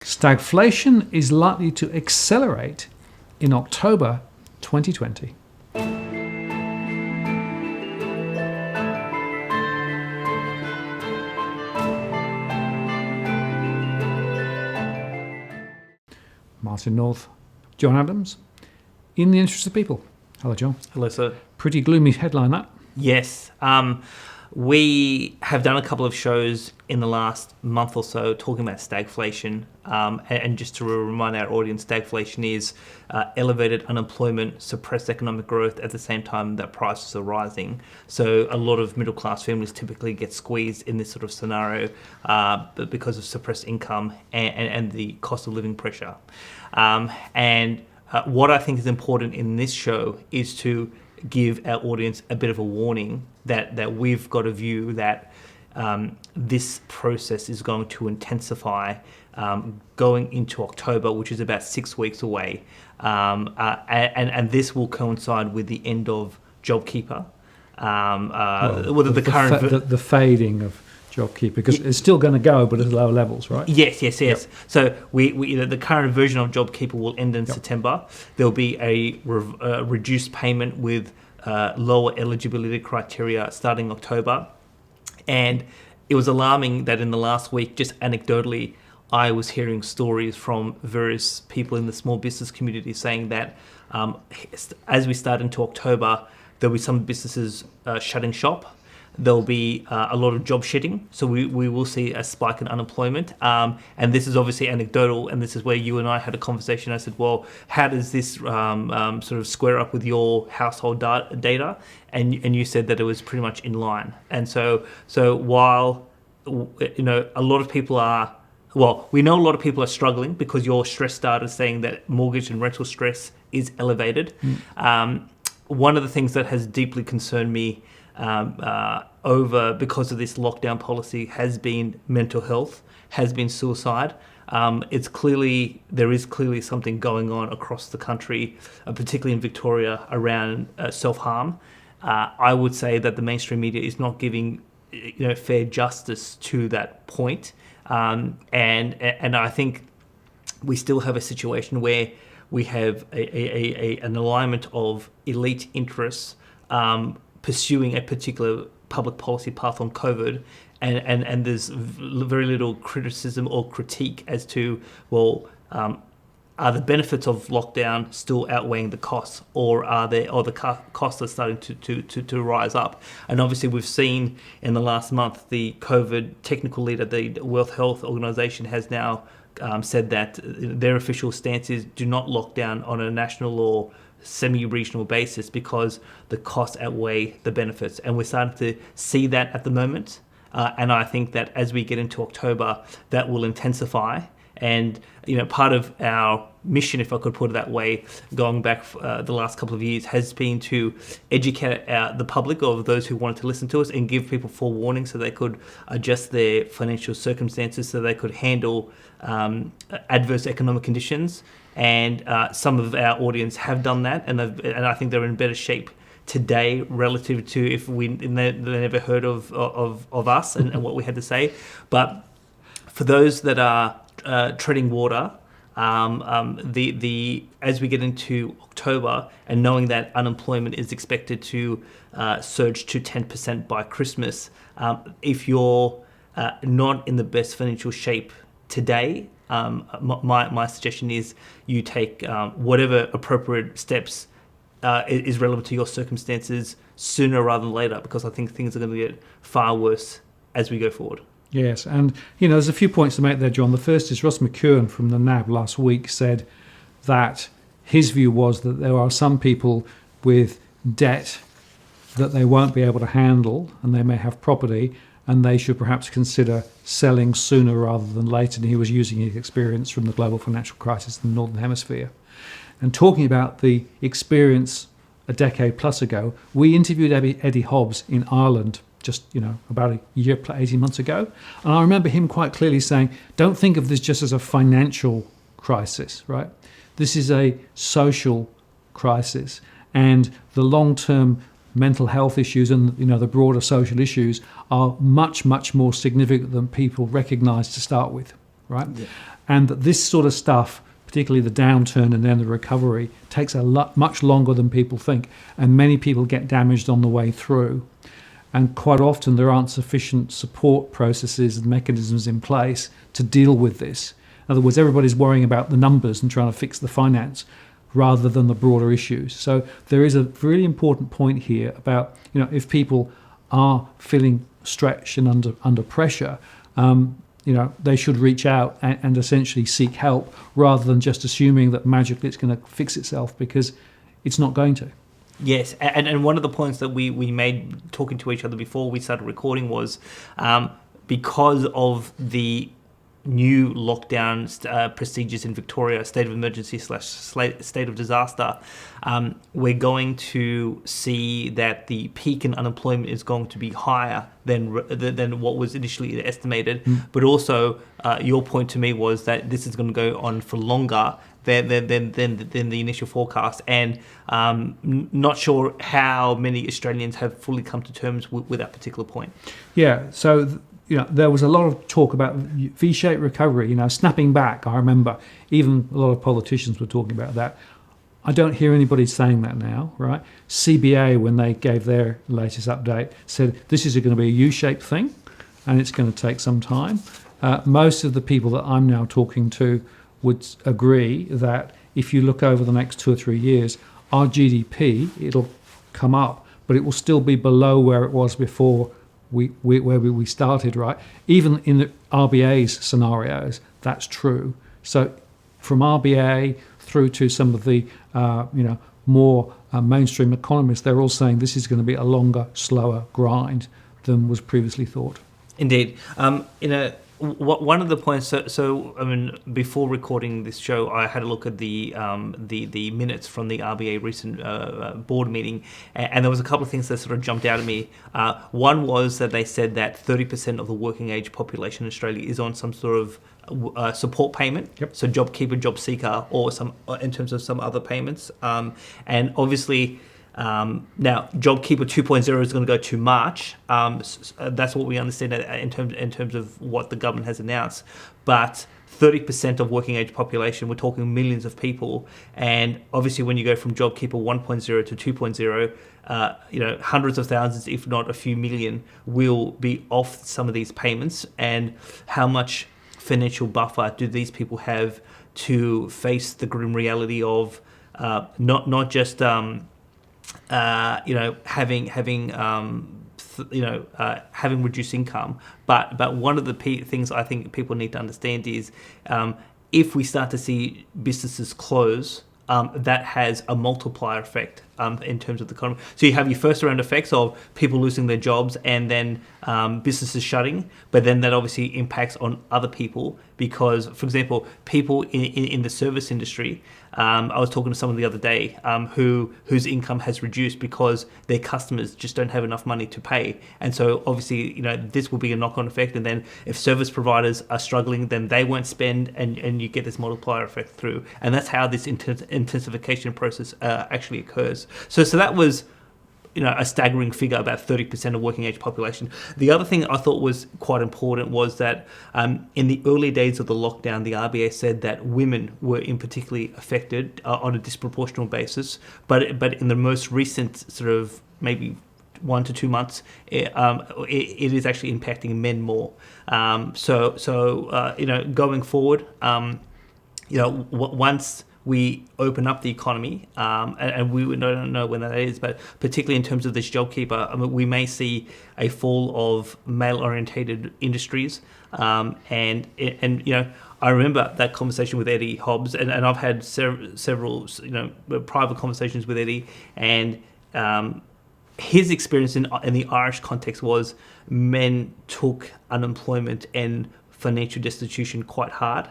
Stagflation is likely to accelerate in October 2020. Martin North, John Adams, in the interest of people. Hello, John. Hello, sir. Pretty gloomy headline, that. Yes. We have done a couple of shows in the last month or so talking about stagflation. And just to remind our audience, stagflation is elevated unemployment, suppressed economic growth at the same time that prices are rising. So a lot of middle-class families typically get squeezed in this sort of scenario because of suppressed income and the cost of living pressure. What I think is important in this show is to give our audience a bit of a warning that we've got a view that this process is going to intensify going into October, which is about 6 weeks away. And this will coincide with the end of JobKeeper. The fading of JobKeeper, because it's still going to go, but at lower levels, right? Yes. Yep. So the current version of JobKeeper will end in September. There'll be a reduced payment with lower eligibility criteria starting October. And it was alarming that in the last week, just anecdotally, I was hearing stories from various people in the small business community saying that as we start into October, there'll be some businesses shutting shop. There'll be a lot of job shedding, so we will see a spike in unemployment. And this is obviously anecdotal, and this is where you and I had a conversation. I said, well, how does this sort of square up with your household data? And you said that it was pretty much in line. And so while a lot of people are, we know a lot of people are struggling because your stress data is saying that mortgage and rental stress is elevated. One of the things that has deeply concerned me because of this lockdown policy has been mental health, has been suicide. There is clearly something going on across the country, particularly in Victoria, around self-harm. I would say that the mainstream media is not giving fair justice to that point. And I think we still have a situation where we have an alignment of elite interests pursuing a particular public policy path on COVID, and there's very little criticism or critique as to, are the benefits of lockdown still outweighing the costs, or the costs are starting to rise up? And obviously we've seen in the last month the COVID technical lead at the World Health Organization has now said that their official stance is do not lock down on a national or semi-regional basis because the costs outweigh the benefits, and we're starting to see that at the moment. And I think that as we get into October, that will intensify. And part of our mission, if I could put it that way, going back the last couple of years, has been to educate the public, or those who wanted to listen to us, and give people forewarning so they could adjust their financial circumstances, so they could handle adverse economic conditions. And some of our audience have done that, and I think they're in better shape today relative to if they never heard of us and what we had to say. But for those that are treading water, as we get into October, and knowing that unemployment is expected to surge to 10% by Christmas, if you're not in the best financial shape today, my suggestion is you take whatever appropriate steps is relevant to your circumstances sooner rather than later, because I think things are going to get far worse as we go forward. Yes, and there's a few points to make there, John. The first is Ross McEwen from the NAB last week said that his view was that there are some people with debt that they won't be able to handle, and they may have property, and they should perhaps consider selling sooner rather than later. And he was using his experience from the global financial crisis in the Northern Hemisphere. And talking about the experience a decade plus ago, we interviewed Eddie Hobbs in Ireland just, about a year, 18 months ago. And I remember him quite clearly saying, don't think of this just as a financial crisis, right? This is a social crisis. And the long-term mental health issues and the broader social issues are much, much more significant than people recognise to start with. right? Yeah. And that this sort of stuff, particularly the downturn and then the recovery, takes much longer than people think, and many people get damaged on the way through. And quite often there aren't sufficient support processes and mechanisms in place to deal with this. In other words, everybody's worrying about the numbers and trying to fix the finance rather than the broader issues. So there is a really important point here about, if people are feeling stretched and under pressure, they should reach out and essentially seek help rather than just assuming that magically it's going to fix itself, because it's not going to. Yes, and one of the points that we made talking to each other before we started recording was because of the new lockdown procedures in Victoria, state of emergency / state of disaster, we're going to see that the peak in unemployment is going to be higher than what was initially estimated. But also, your point to me was that this is going to go on for longer than the initial forecast, and not sure how many Australians have fully come to terms with that particular point. Yeah, so there was a lot of talk about V-shaped recovery, snapping back. I remember even a lot of politicians were talking about that. I don't hear anybody saying that now, right? CBA, when they gave their latest update, said this is going to be a U-shaped thing and it's going to take some time. Most of the people that I'm now talking to would agree that if you look over the next 2 or 3 years, our GDP, it'll come up, but it will still be below where it was before we started, right? Even in the RBA's scenarios, that's true. So from RBA through to some of the more mainstream economists, they're all saying this is going to be a longer, slower grind than was previously thought. Indeed. One of the points. So I mean, before recording this show, I had a look at the minutes from the RBA recent board meeting, and there was a couple of things that sort of jumped out at me. One was that they said that 30% of the working age population in Australia is on some sort of support payment. Yep. So JobKeeper, JobSeeker, or some in terms of some other payments, and obviously. Now, JobKeeper 2.0 is going to go to March. That's what we understand in terms of what the government has announced. But 30% of working age population, we're talking millions of people. And obviously, when you go from JobKeeper 1.0 to 2.0, hundreds of thousands, if not a few million, will be off some of these payments. And how much financial buffer do these people have to face the grim reality of not just having reduced income, but one of the things I think people need to understand is if we start to see businesses close, that has a multiplier effect in terms of the economy. So you have your first round effects of people losing their jobs and then businesses shutting, but then that obviously impacts on other people because, for example, people in the service industry, I was talking to someone the other day whose income has reduced because their customers just don't have enough money to pay. And so obviously, this will be a knock-on effect. And then if service providers are struggling, then they won't spend and you get this multiplier effect through. And that's how this intensification process actually occurs. So that was a staggering figure, about 30% of working age population. The other thing I thought was quite important was that in the early days of the lockdown, the RBA said that women were in particularly affected on a disproportional basis. But in the most recent sort of maybe 1 to 2 months, it is actually impacting men more. Going forward, once we open up the economy, and we don't know when that is, but particularly in terms of this JobKeeper, we may see a fall of male-orientated industries, and I remember that conversation with Eddie Hobbs, and I've had several private conversations with Eddie, and his experience in the Irish context was men took unemployment and financial destitution quite hard.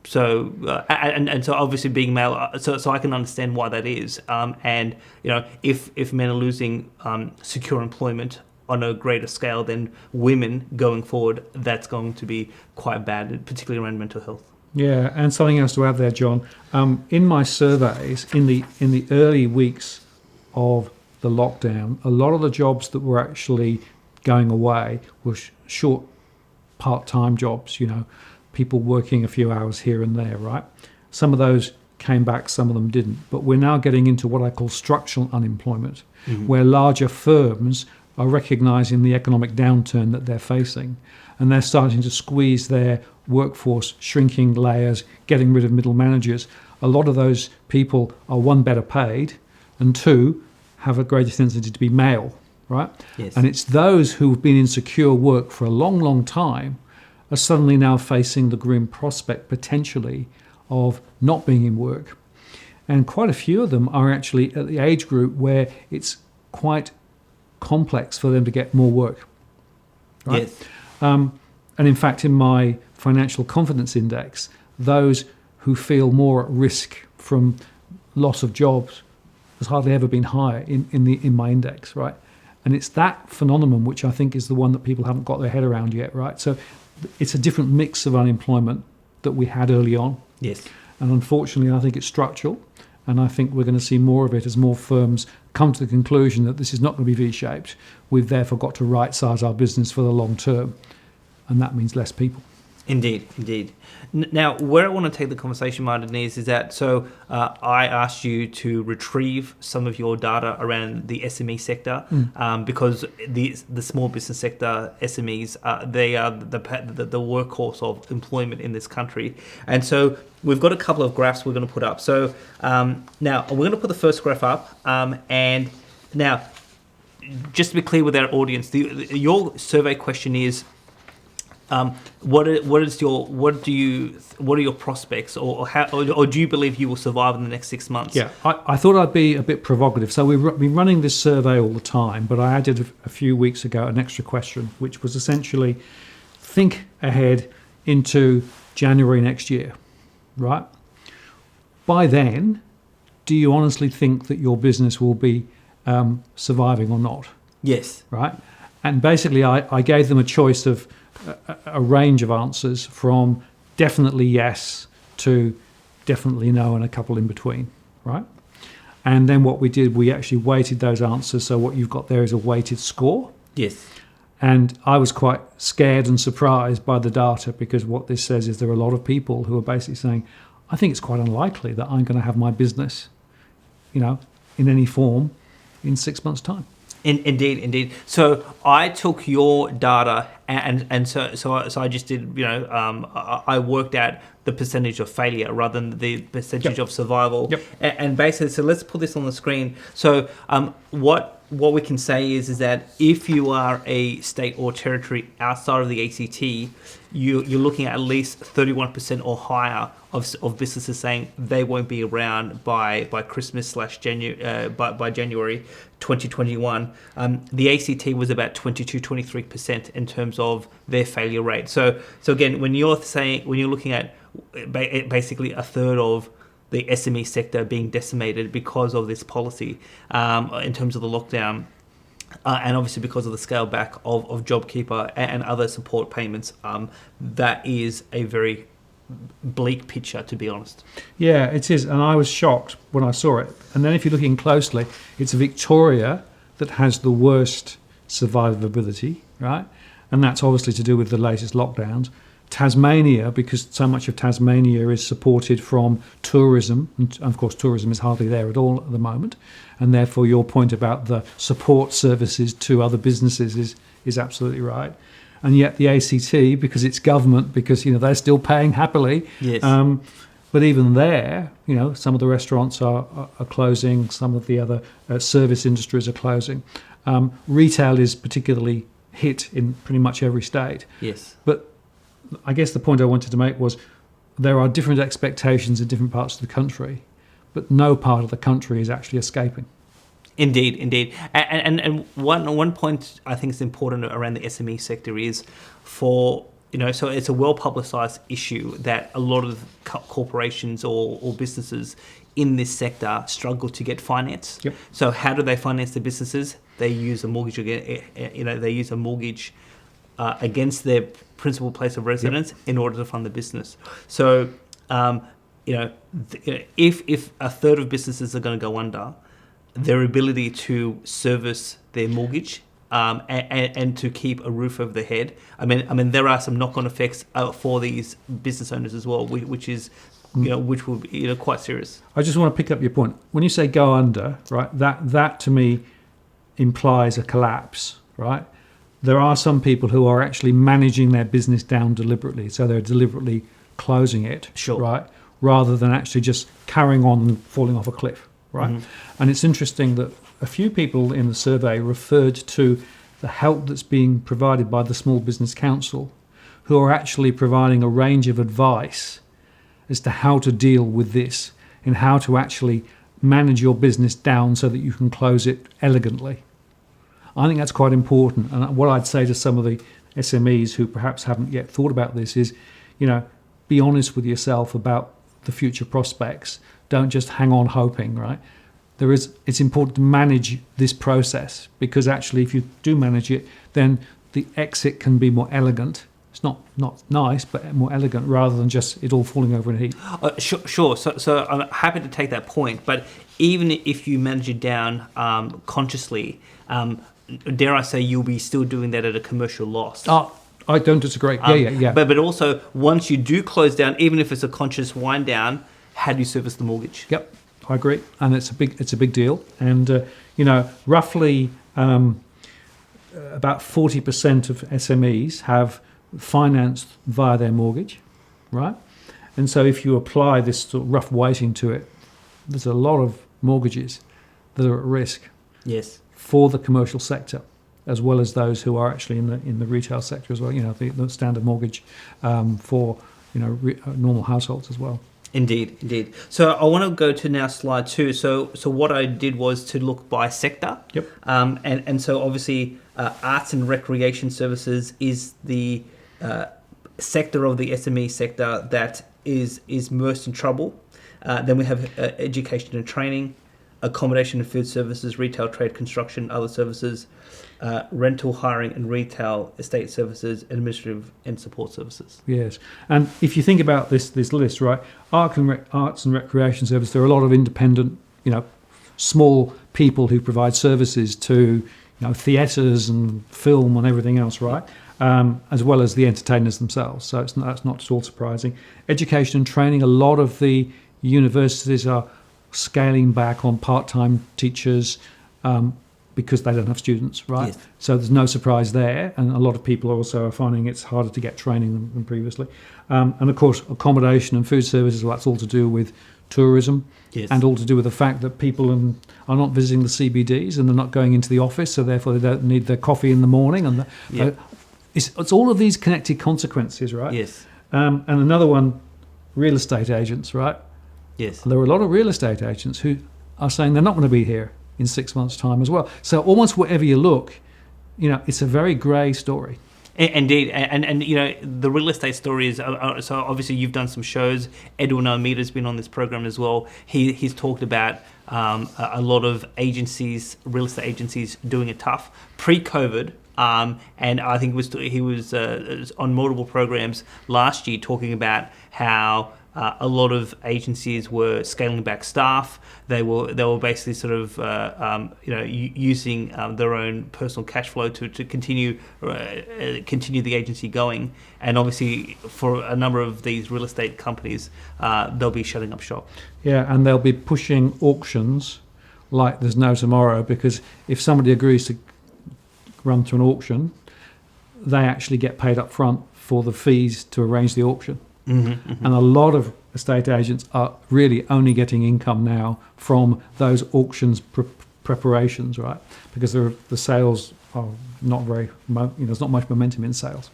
So obviously being male, so I can understand why that is. And if men are losing secure employment on a greater scale than women going forward, that's going to be quite bad, particularly around mental health. Yeah, and something else to add there, John. In my surveys, in the early weeks of the lockdown, a lot of the jobs that were actually going away were short part-time jobs, people working a few hours here and there, right? Some of those came back, some of them didn't. But we're now getting into what I call structural unemployment, where larger firms are recognizing the economic downturn that they're facing, and they're starting to squeeze their workforce, shrinking layers, getting rid of middle managers. A lot of those people are, one, better paid, and two, have a greater tendency to be male, right? Yes. And it's those who've been in secure work for a long, long time are suddenly now facing the grim prospect, potentially, of not being in work. And quite a few of them are actually at the age group where it's quite complex for them to get more work, right? Yes. And in fact, in my financial confidence index, those who feel more at risk from loss of jobs has hardly ever been higher in my index, right? And it's that phenomenon which I think is the one that people haven't got their head around yet, right? So it's a different mix of unemployment that we had early on. Yes. And unfortunately, I think it's structural. And I think we're going to see more of it as more firms come to the conclusion that this is not going to be V-shaped. We've therefore got to right-size our business for the long term. And that means less people. Indeed, indeed. Now, where I want to take the conversation, Martin, is that I asked you to retrieve some of your data around the SME sector because the small business sector, SMEs, they are the workhorse of employment in this country. And so we've got a couple of graphs we're going to put up. So now we're going to put the first graph up. And now, just to be clear with our audience, your survey question is, what are your prospects, or do you believe you will survive in the next 6 months? Yeah, I thought I'd be a bit provocative. So we've been running this survey all the time, but I added a few weeks ago an extra question, which was essentially think ahead into January next year, right? By then, do you honestly think that your business will be surviving or not? Yes. Right? And basically, I gave them a choice of a range of answers from definitely yes to definitely no and a couple in between, right? And then what we did, we actually weighted those answers. So what you've got there is a weighted score. Yes. And I was quite scared and surprised by the data, because what this says is there are a lot of people who are basically saying, I think it's quite unlikely that I'm going to have my business, in any form in 6 months' time. Indeed. So I took your data and so I just did, I worked out the percentage of failure rather than the percentage of survival. Yep. And basically, so let's put this on the screen. So what we can say is that if you are a state or territory outside of the ACT, you're looking at least 31% or higher of businesses saying they won't be around by Christmas / by January 2021. The ACT was about 23% in terms of their failure rate. So again, when you're looking at basically a third of the SME sector being decimated because of this policy, in terms of the lockdown, and obviously because of the scale back of JobKeeper and other support payments, that is a very bleak picture, to be honest. Yeah, it is. And I was shocked when I saw it. And then if you're looking closely, it's Victoria that has the worst survivability, right? And that's obviously to do with the latest lockdowns. Tasmania, because so much of Tasmania is supported from tourism, and of course tourism is hardly there at all at the moment, and therefore your point about the support services to other businesses is absolutely right. And yet the ACT, because it's government, because they're still paying happily. Yes. But even there, some of the restaurants are closing, some of the other service industries are closing. Retail is particularly hit in pretty much every state. Yes. But I guess the point I wanted to make was there are different expectations in different parts of the country, but no part of the country is actually escaping. Indeed. And one point I think is important around the SME sector is so it's a well-publicised issue that a lot of corporations or businesses in this sector struggle to get finance. Yep. So how do they finance their businesses? They use a mortgage against their principal place of residence in order to fund the business. So, if a third of businesses are going to go under, their ability to service their mortgage and to keep a roof over their head. I mean, there are some knock-on effects for these business owners as well, which is, which will be quite serious. I just want to pick up your point. When you say go under, right, that to me implies a collapse, right? There are some people who are actually managing their business down deliberately, so they're deliberately closing it, Sure. right, rather than actually just carrying on and falling off a cliff, right? Mm-hmm. And it's interesting that a few people in the survey referred to the help that's being provided by the Small Business Council, who are actually providing a range of advice as to how to deal with this and how to actually manage your business down so that you can close it elegantly. I think that's quite important. And what I'd say to some of the SMEs who perhaps haven't yet thought about this is, be honest with yourself about the future prospects. Don't just hang on hoping, right? It's important to manage this process, because actually if you do manage it, then the exit can be more elegant. It's not nice, but more elegant, rather than just it all falling over in a heap. Sure. So I'm happy to take that point. But even if you manage it down consciously, dare I say, you'll be still doing that at a commercial loss. Oh, I don't disagree. Yeah. But also, once you do close down, even if it's a conscious wind down, how do you service the mortgage? Yep, I agree, and it's a big deal. And roughly about 40% of SMEs have financed via their mortgage, right? And so if you apply this sort of rough weighting to it, there's a lot of mortgages that are at risk. Yes. For the commercial sector, as well as those who are actually in the retail sector as well. The standard mortgage for normal households as well. Indeed. So I want to go to now slide 2. So what I did was to look by sector. Yep. And so obviously arts and recreation services is the sector of the SME sector that is most in trouble. Then we have education and training, accommodation and food services, retail, trade, construction, other services, rental, hiring and retail, estate services, administrative and support services. Yes, and if you think about this list, right, arts and recreation services, there are a lot of independent, small people who provide services to, theatres and film and everything else, right, as well as the entertainers themselves. So that's not at all surprising. Education and training, a lot of the universities are scaling back on part-time teachers because they don't have students, right? Yes. So there's no surprise there, and a lot of people also are finding it's harder to get training than previously. And of course, accommodation and food services, well, that's all to do with tourism. Yes. And all to do with the fact that people are not visiting the CBDs and they're not going into the office, so therefore they don't need their coffee in the morning. And it's all of these connected consequences, right? Yes. And another one, real estate agents, right? Yes. There are a lot of real estate agents who are saying they're not going to be here in 6 months' time as well. So almost wherever you look, it's a very grey story. Indeed, and the real estate story is so obviously you've done some shows. Edwin Almeida's been on this program as well. He's talked about a lot of agencies, real estate agencies, doing it tough pre-COVID. And I think he was on multiple programs last year talking about how a lot of agencies were scaling back staff. They were basically sort of using their own personal cash flow to continue the agency going. And obviously, for a number of these real estate companies, they'll be shutting up shop. Yeah, and they'll be pushing auctions like there's no tomorrow, because if somebody agrees to run through an auction, they actually get paid up front for the fees to arrange the auction. Mm-hmm. And a lot of estate agents are really only getting income now from those auctions preparations, right? Because the sales are not very, there's not much momentum in sales.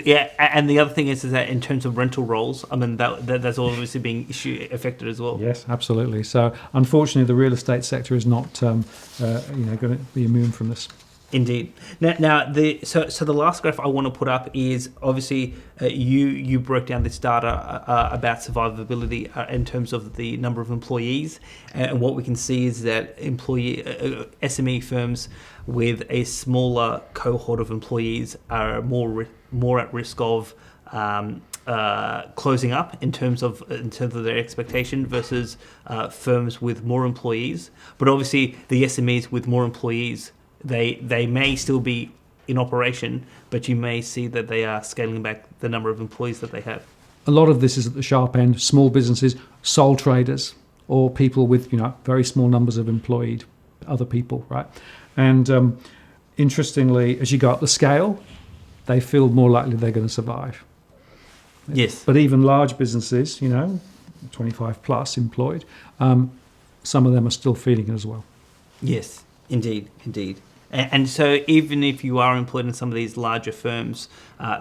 Yeah, and the other thing is that in terms of rental rolls, I mean that's obviously being affected as well. Yes, absolutely. So unfortunately, the real estate sector is not going to be immune from this. Indeed. Now so the last graph I want to put up is obviously you broke down this data about survivability in terms of the number of employees, and what we can see is that SME firms with a smaller cohort of employees are more at risk of closing up in terms of their expectation versus firms with more employees. But obviously the SMEs with more employees, they may still be in operation, but you may see that they are scaling back the number of employees that they have. A lot of this is at the sharp end, small businesses, sole traders, or people with very small numbers of employed other people, right? And interestingly, as you go up the scale, they feel more likely they're going to survive. Yes. But even large businesses, 25 plus employed, some of them are still feeling it as well. Yes, indeed. And so even if you are employed in some of these larger firms,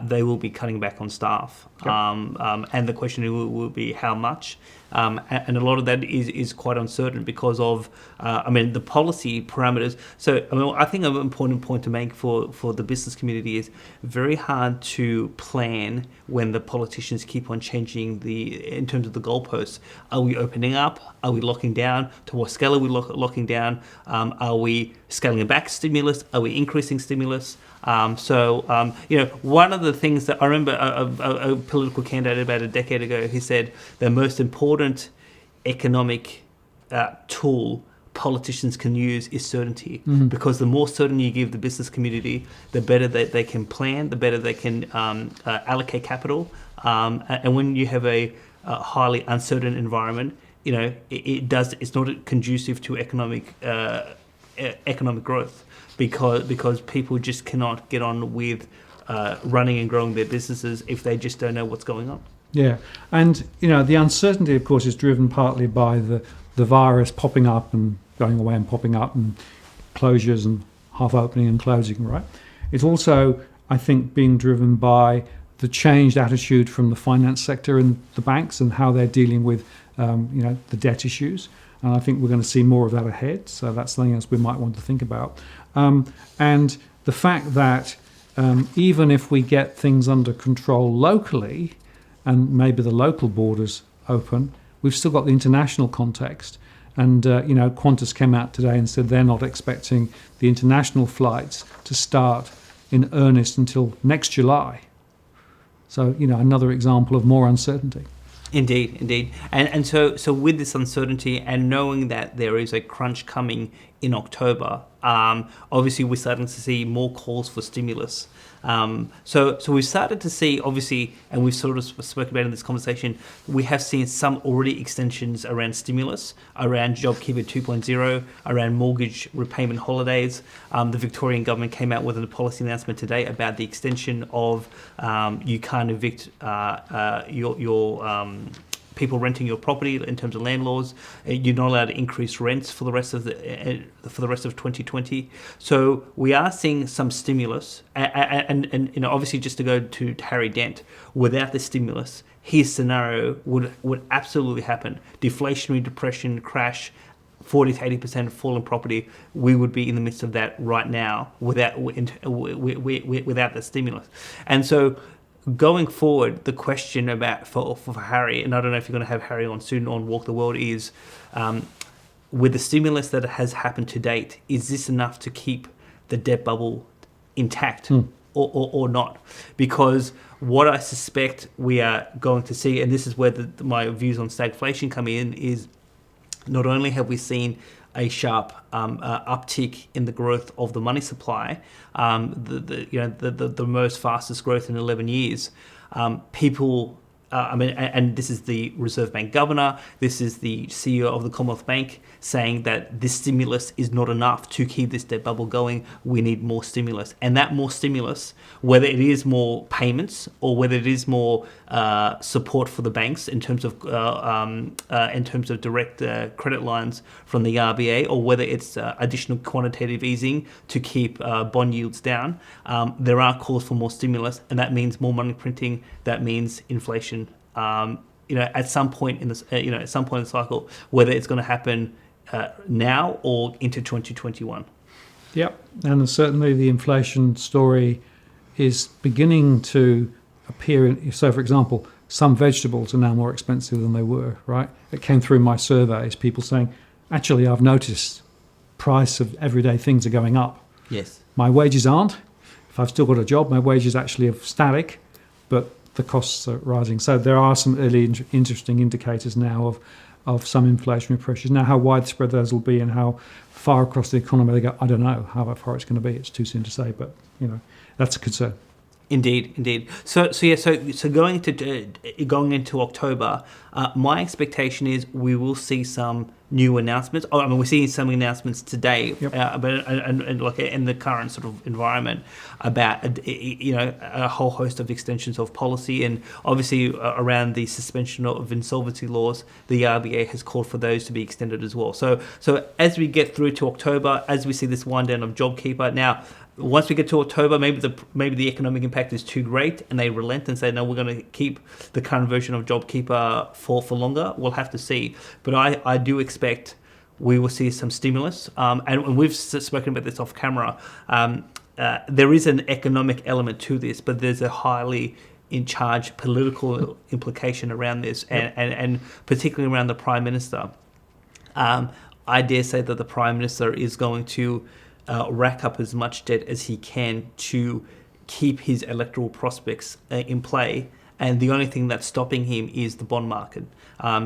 they will be cutting back on staff. Yep. And the question will be how much. And a lot of that is quite uncertain because of, the policy parameters. So, I think an important point to make for the business community is very hard to plan when the politicians keep on changing in terms of the goalposts. Are we opening up? Are we locking down? To what scale are we locking down? Are we scaling back stimulus? Are we increasing stimulus? One of the things that I remember a political candidate about a decade ago, he said the most important economic tool politicians can use is certainty, because the more certain you give the business community, the better that they can plan, the better they can allocate capital. And when you have a highly uncertain environment, it's not conducive to economic growth. Because people just cannot get on with running and growing their businesses if they just don't know what's going on. Yeah, and the uncertainty, of course, is driven partly by the virus popping up and going away and popping up, and closures and half opening and closing. Right. It's also, I think, being driven by the changed attitude from the finance sector and the banks and how they're dealing with the debt issues. And I think we're going to see more of that ahead. So that's something else we might want to think about. And the fact that even if we get things under control locally and maybe the local borders open, we've still got the international context. And, Qantas came out today and said they're not expecting the international flights to start in earnest until next July. So, another example of more uncertainty. Indeed. And so with this uncertainty and knowing that there is a crunch coming in October, obviously we're starting to see more calls for stimulus. So we've started to see, obviously, and we've sort of spoken about in this conversation, we have seen some already extensions around stimulus, around JobKeeper 2.0, around mortgage repayment holidays. The Victorian government came out with a policy announcement today about the extension of you can't evict your people renting your property in terms of landlords. You're not allowed to increase rents for the rest of 2020. So we are seeing some stimulus, and obviously just to go to Harry Dent, without the stimulus, his scenario would absolutely happen. Deflationary depression, crash, 40 to 80% fall in property. We would be in the midst of that right now without the stimulus. And so going forward, the question about for Harry, and I don't know if you're going to have Harry on soon on Walk the World, is with the stimulus that has happened to date, is this enough to keep the debt bubble intact or not? Because what I suspect we are going to see, and this is where my views on stagflation come in, is not only have we seen a sharp uptick in the growth of the money supply, the most fastest growth in 11 years. People, and this is the Reserve Bank governor, this is the CEO of the Commonwealth Bank saying that this stimulus is not enough to keep this debt bubble going. We need more stimulus, and that more stimulus, whether it is more payments or whether it is more support for the banks in terms of direct credit lines from the RBA, or whether it's additional quantitative easing to keep bond yields down, there are calls for more stimulus, and that means more money printing. That means inflation. At some point in this, at some point in the cycle, whether it's going to happen now or into 2021. Yep, and certainly the inflation story is beginning to appear. So, for example, some vegetables are now more expensive than they were, right? It came through my surveys, people saying, actually, I've noticed price of everyday things are going up. Yes. My wages aren't. If I've still got a job, my wages actually are static, but the costs are rising. So there are some early interesting indicators now of some inflationary pressures. Now, how widespread those will be and how far across the economy they go, I don't know how far it's going to be. It's too soon to say, but that's a concern. Indeed. So going into October, my expectation is we will see some new announcements. We're seeing some announcements today, Yep. but like in the current sort of environment about a whole host of extensions of policy, and obviously around the suspension of insolvency laws, the RBA has called for those to be extended as well. So as we get through to October, as we see this wind down of JobKeeper now. Once we get to October, maybe the economic impact is too great, and they relent and say, no, we're going to keep the current version of JobKeeper for longer. We'll have to see. But I do expect we will see some stimulus. And we've spoken about this off camera. There is an economic element to this, but there's a highly in charge political implication around this, and particularly around the Prime Minister. I dare say that the Prime Minister is going to rack up as much debt as he can to keep his electoral prospects in play, and the only thing that's stopping him is the bond market.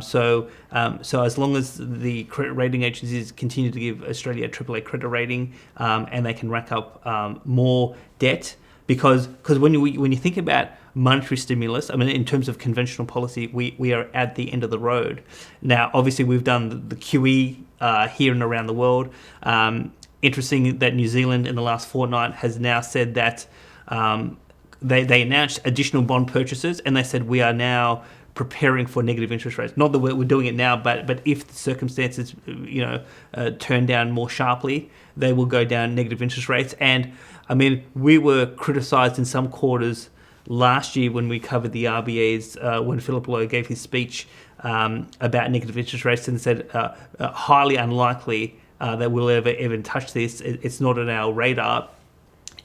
So as long as the credit rating agencies continue to give Australia a AAA credit rating, and they can rack up more debt, because when you think about monetary stimulus, in terms of conventional policy, we are at the end of the road. Now, obviously, we've done the QE here and around the world. Interesting that New Zealand in the last fortnight has now said that they announced additional bond purchases, and they said we are now preparing for negative interest rates. Not that we're doing it now, but if the circumstances turn down more sharply, they will go down negative interest rates. And we were criticised in some quarters last year when we covered the RBA's when Philip Lowe gave his speech about negative interest rates and said highly unlikely that we'll ever even touch this. It's not on our radar.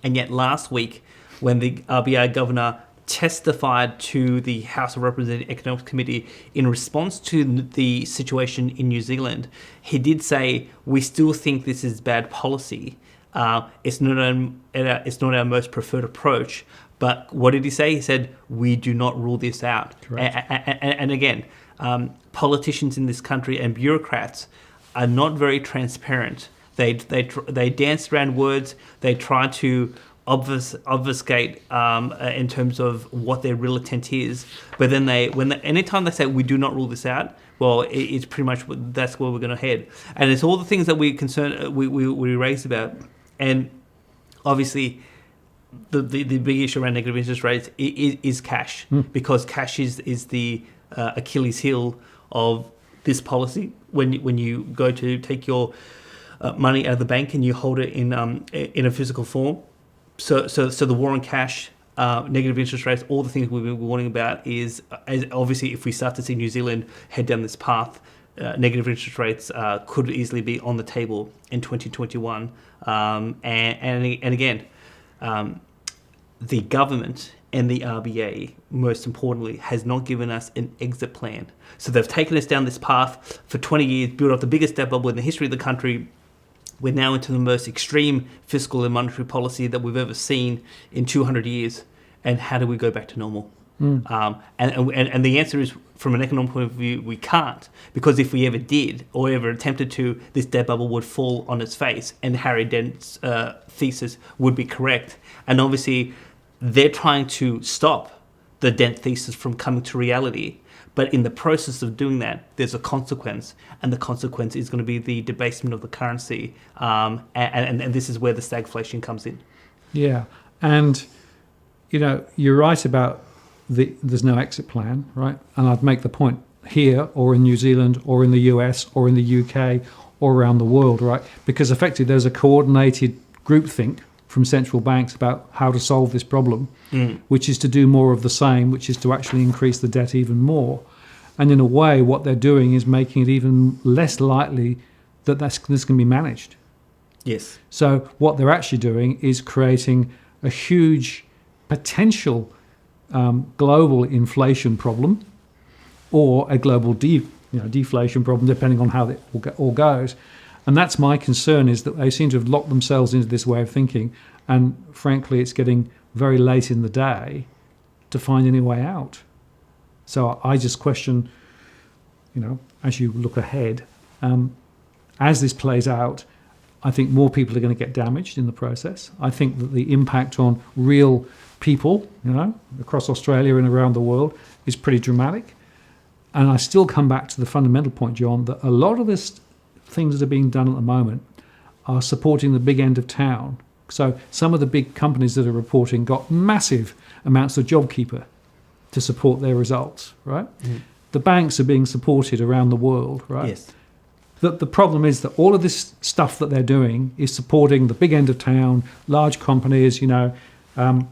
And yet last week, when the RBA governor testified to the House of Representatives Economic Committee in response to the situation in New Zealand, he did say, we still think this is bad policy. It's not our most preferred approach. But what did he say? He said, we do not rule this out. And again, politicians in this country and bureaucrats are not very transparent. They dance around words. They try to obfuscate in terms of what their real intent is. But then anytime they say we do not rule this out, well, it's pretty much that's where we're going to head. And it's all the things that we raised about. And obviously, the big issue around negative interest rates is cash, because cash is the Achilles heel of this policy. When you go to take your money out of the bank and you hold it in a physical form, so the war on cash, negative interest rates, all the things we've been warning about is obviously if we start to see New Zealand head down this path, negative interest rates could easily be on the table in 2021, and again, the government and the RBA, most importantly, has not given us an exit plan. So they've taken us down this path for 20 years, built up the biggest debt bubble in the history of the country. We're now into the most extreme fiscal and monetary policy that we've ever seen in 200 years. And how do we go back to normal? And the answer is, from an economic point of view, we can't. Because if we ever did, or ever attempted to, this debt bubble would fall on its face, and Harry Dent's thesis would be correct. And obviously, they're trying to stop the Dent thesis from coming to reality. But in the process of doing that, there's a consequence, and the consequence is going to be the debasement of the currency. And this is where the stagflation comes in. Yeah, and you're right about there's no exit plan, right? And I'd make the point here, or in New Zealand, or in the US, or in the UK, or around the world, right? Because effectively there's a coordinated groupthink from central banks about how to solve this problem, which is to do more of the same, which is to actually increase the debt even more. And in a way, what they're doing is making it even less likely that this can be managed. Yes. So what they're actually doing is creating a huge potential global inflation problem, or a global deflation problem, depending on how it all goes. And that's my concern, is that they seem to have locked themselves into this way of thinking. And frankly, it's getting very late in the day to find any way out. So I just question, as you look ahead, as this plays out, I think more people are going to get damaged in the process. I think that the impact on real people, across Australia and around the world is pretty dramatic. And I still come back to the fundamental point, John, that a lot of this things that are being done at the moment are supporting the big end of town. So some of the big companies that are reporting got massive amounts of JobKeeper to support their results, right? The banks are being supported around the world, right? Yes. The problem is that all of this stuff that they're doing is supporting the big end of town, large companies, I'm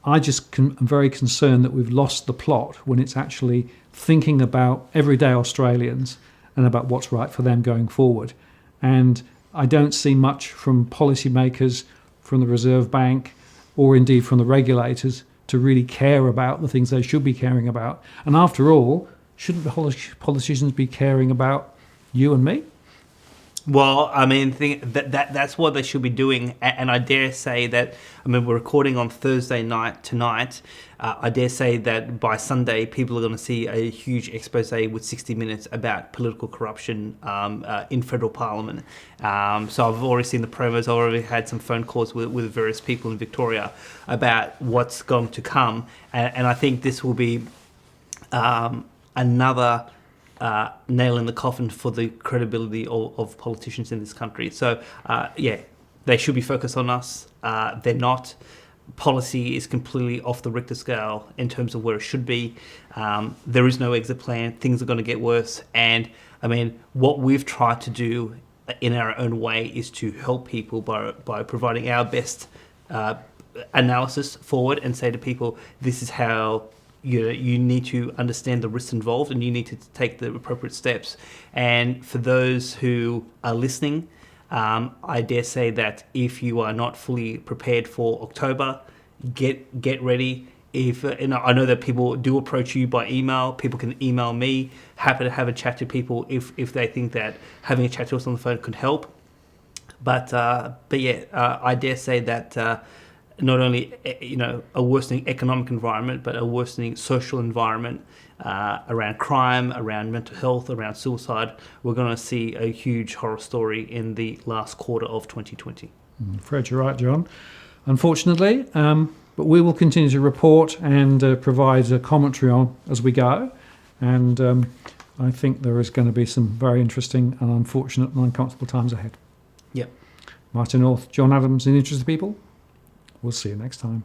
very concerned that we've lost the plot when it's actually thinking about everyday Australians and about what's right for them going forward. And I don't see much from policymakers, from the Reserve Bank, or indeed from the regulators to really care about the things they should be caring about. And after all, shouldn't the politicians be caring about you and me? Well, I mean, that's what they should be doing. And I dare say that, we're recording on Thursday night tonight. I dare say that by Sunday, people are going to see a huge expose with 60 Minutes about political corruption in federal parliament. So I've already seen the promos. I've already had some phone calls with various people in Victoria about what's going to come. And I think this will be another nail in the coffin for the credibility of politicians in this country. So, they should be focused on us. They're not. Policy is completely off the Richter scale in terms of where it should be. There is no exit plan. Things are going to get worse. And, what we've tried to do in our own way is to help people by providing our best analysis forward and say to people, this is how you need to understand the risks involved and you need to take the appropriate steps. And for those who are listening, I dare say that if you are not fully prepared for October, get ready. If I know that people do approach you by email, people can email me. Happy to have a chat to people if they think that having a chat to us on the phone could help. But I dare say that not only a worsening economic environment, but a worsening social environment around crime, around mental health, around suicide. We're going to see a huge horror story in the last quarter of 2020. Fred, you're right, John. Unfortunately, but we will continue to report and provide a commentary on as we go. And I think there is going to be some very interesting and unfortunate and uncomfortable times ahead. Yep. Martin North, John Adams, in the interest of people. We'll see you next time.